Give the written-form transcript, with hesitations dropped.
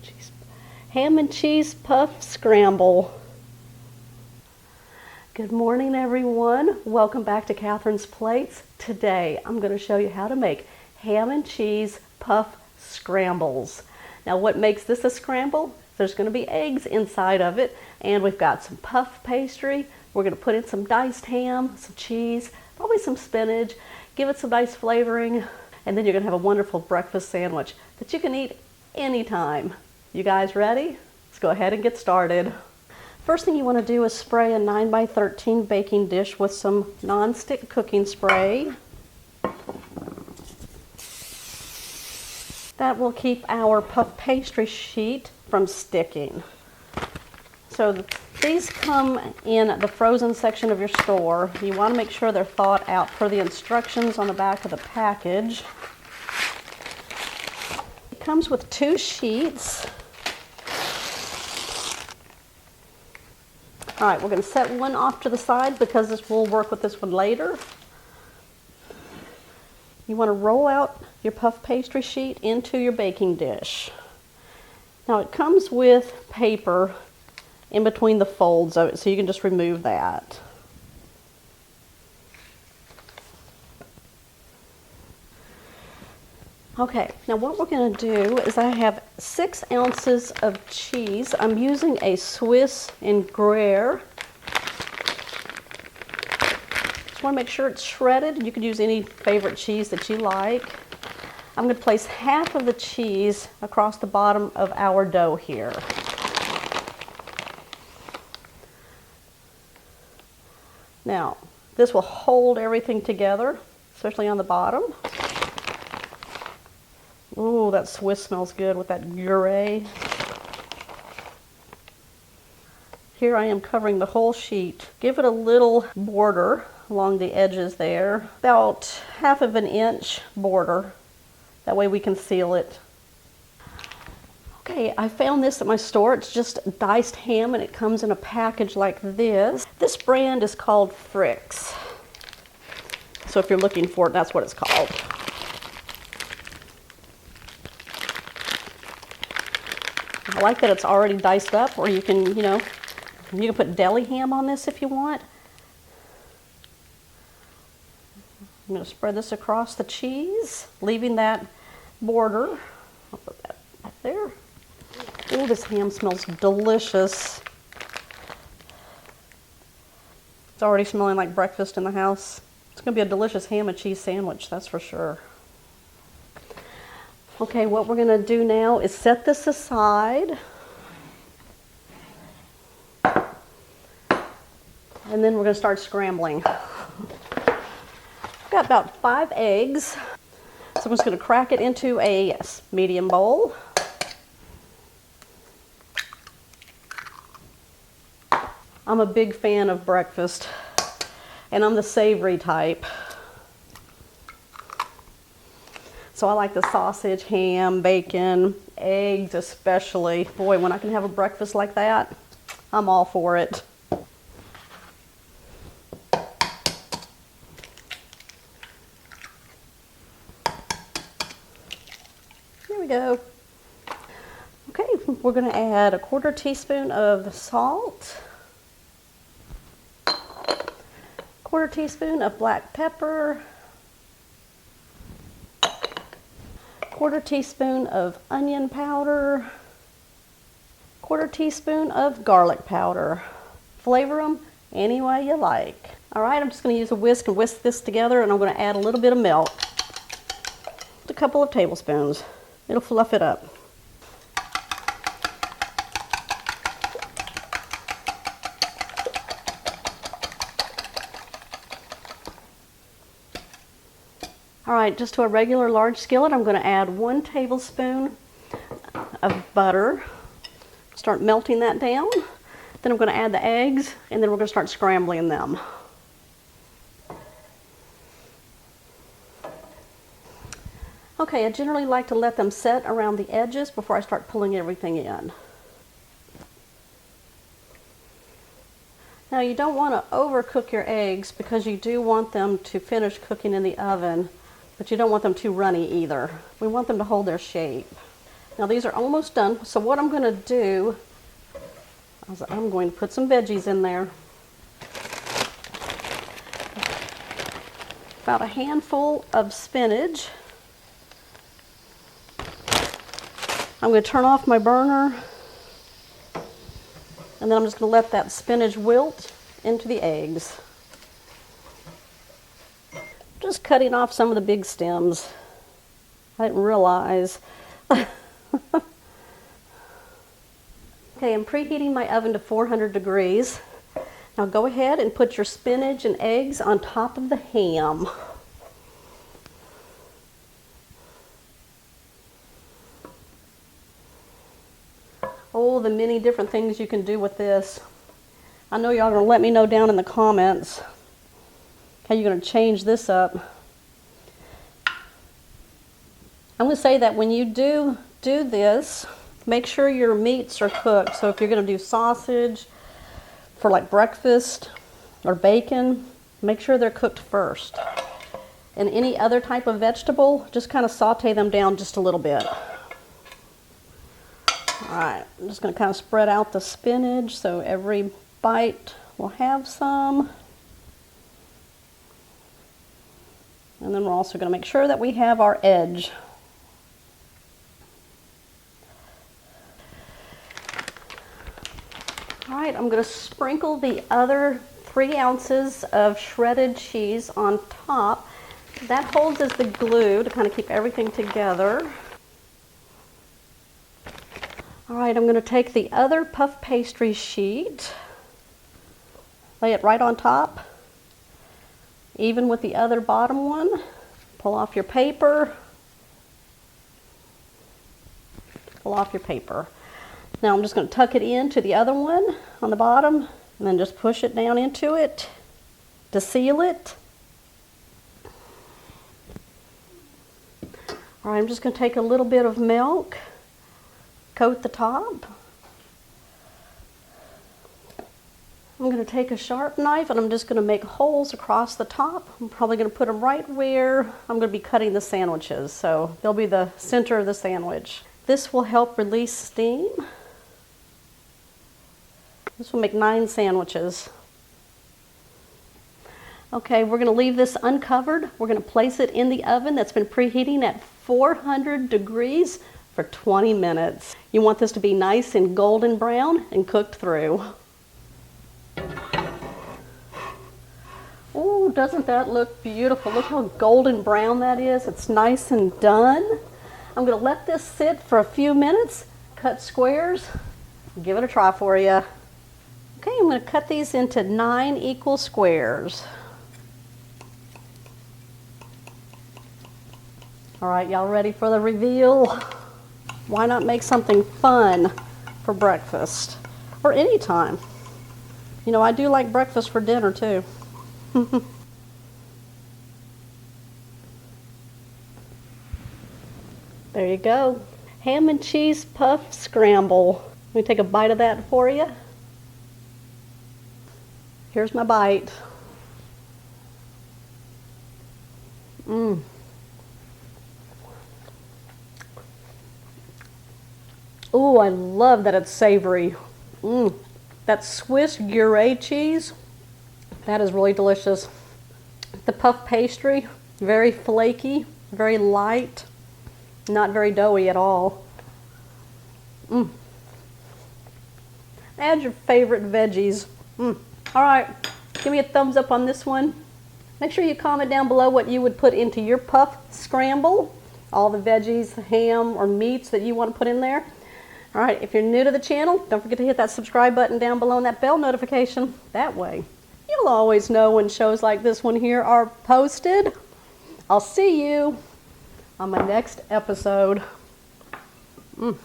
cheese, ham and cheese puff scramble. Good morning, everyone. Welcome back to Catherine's Plates. Today I'm going to show you how to make ham and cheese puff scrambles. Now, what makes this a scramble? There's going to be eggs inside of it, and we've got some puff pastry. We're going to put in some diced ham, some cheese, probably some spinach, give it some nice flavoring, and then you're going to have a wonderful breakfast sandwich that you can eat anytime. You guys ready? Let's go ahead and get started. First thing you want to do is spray a 9x13 baking dish with some non-stick cooking spray. That will keep our puff pastry sheet from sticking. So these come in the frozen section of your store. You want to make sure they're thawed out per the instructions on the back of the package. It comes with 2 sheets. All right, we're going to set one off to the side because we'll work with this one later. You want to roll out your puff pastry sheet into your baking dish. Now it comes with paper in between the folds of it, so you can just remove that. Okay, now what we're going to do is I have 6 ounces of cheese. I'm using a Swiss and Gruyere. Just want to make sure it's shredded. You could use any favorite cheese that you like. I'm going to place half of the cheese across the bottom of our dough here. Now, this will hold everything together, especially on the bottom. Ooh, that Swiss smells good with that Gruyere. Here I am covering the whole sheet. Give it a little border along the edges there, about 1/2 inch border. That way we can seal it. Okay, I found this at my store. It's just diced ham and it comes in a package like this. This brand is called Fricks. So if you're looking for it, that's what it's called. I like that it's already diced up, or you can, you can put deli ham on this if you want. I'm going to spread this across the cheese, leaving that border. I'll put that right there. Oh, this ham smells delicious. It's already smelling like breakfast in the house. It's going to be a delicious ham and cheese sandwich, that's for sure. Okay, what we're going to do now is set this aside. And then we're going to start scrambling. I've got about 5 eggs. So I'm just going to crack it into a medium bowl. I'm a big fan of breakfast, and I'm the savory type. So I like the sausage, ham, bacon, eggs especially. Boy, when I can have a breakfast like that, I'm all for it. There we go. Okay, we're going to add a 1/4 teaspoon of salt, 1/4 teaspoon of black pepper, 1/4 teaspoon of onion powder, 1/4 teaspoon of garlic powder. Flavor them any way you like. All right, I'm just going to use a whisk and whisk this together, and I'm going to add a little bit of milk. Just a couple of tablespoons. It'll fluff it up. All right, just to a regular large skillet, I'm going to add 1 tablespoon of butter. Start melting that down. Then I'm going to add the eggs, and then we're going to start scrambling them. Okay, I generally like to let them set around the edges before I start pulling everything in. Now, you don't want to overcook your eggs because you do want them to finish cooking in the oven, but you don't want them too runny either. We want them to hold their shape. Now these are almost done, so what I'm going to do is I'm going to put some veggies in there. About a handful of spinach. I'm going to turn off my burner, and then I'm just going to let that spinach wilt into the eggs. Just cutting off some of the big stems. I didn't realize. Okay, I'm preheating my oven to 400 degrees. Now go ahead and put your spinach and eggs on top of the ham. Oh, the many different things you can do with this. I know y'all are going to let me know down in the comments how you're going to change this up. I'm going to say that when you do this, make sure your meats are cooked. So if you're going to do sausage for like breakfast or bacon, make sure they're cooked first. And any other type of vegetable, just kind of saute them down just a little bit. Alright, I'm just going to kind of spread out the spinach so every bite will have some. And then we're also going to make sure that we have our edge. Alright, I'm going to sprinkle the other 3 ounces of shredded cheese on top. That holds as the glue to kind of keep everything together. Alright, I'm going to take the other puff pastry sheet, lay it right on top, even with the other bottom one. Pull off your paper. Pull off your paper. Now I'm just going to tuck it into the other one on the bottom and then just push it down into it to seal it. Alright, I'm just going to take a little bit of milk, coat the top. I'm going to take a sharp knife and I'm just going to make holes across the top. I'm probably going to put them right where I'm going to be cutting the sandwiches. So they'll be the center of the sandwich. This will help release steam. This will make 9 sandwiches. Okay, we're going to leave this uncovered. We're going to place it in the oven that's been preheating at 400 degrees for 20 minutes. You want this to be nice and golden brown and cooked through. Oh, doesn't that look beautiful? Look how golden brown that is. It's nice and done. I'm going to let this sit for a few minutes, cut squares, give it a try for you. Okay, I'm going to cut these into 9 equal squares. All right, y'all ready for the reveal? Why not make something fun for breakfast or any time? You know, I do like breakfast for dinner too. There you go. Ham and cheese puff scramble. Let me take a bite of that for you. Here's my bite. Mmm. Oh, I love that it's savory. Mmm. That Swiss Gruyere cheese, that is really delicious. The puff pastry, very flaky, very light, not very doughy at all. Mmm. Add your favorite veggies. Mmm. All right, give me a thumbs up on this one. Make sure you comment down below what you would put into your puff scramble. All the veggies, ham, or meats that you want to put in there. All right, if you're new to the channel, don't forget to hit that subscribe button down below and that bell notification. That way, you'll always know when shows like this one here are posted. I'll see you on my next episode. Mmm.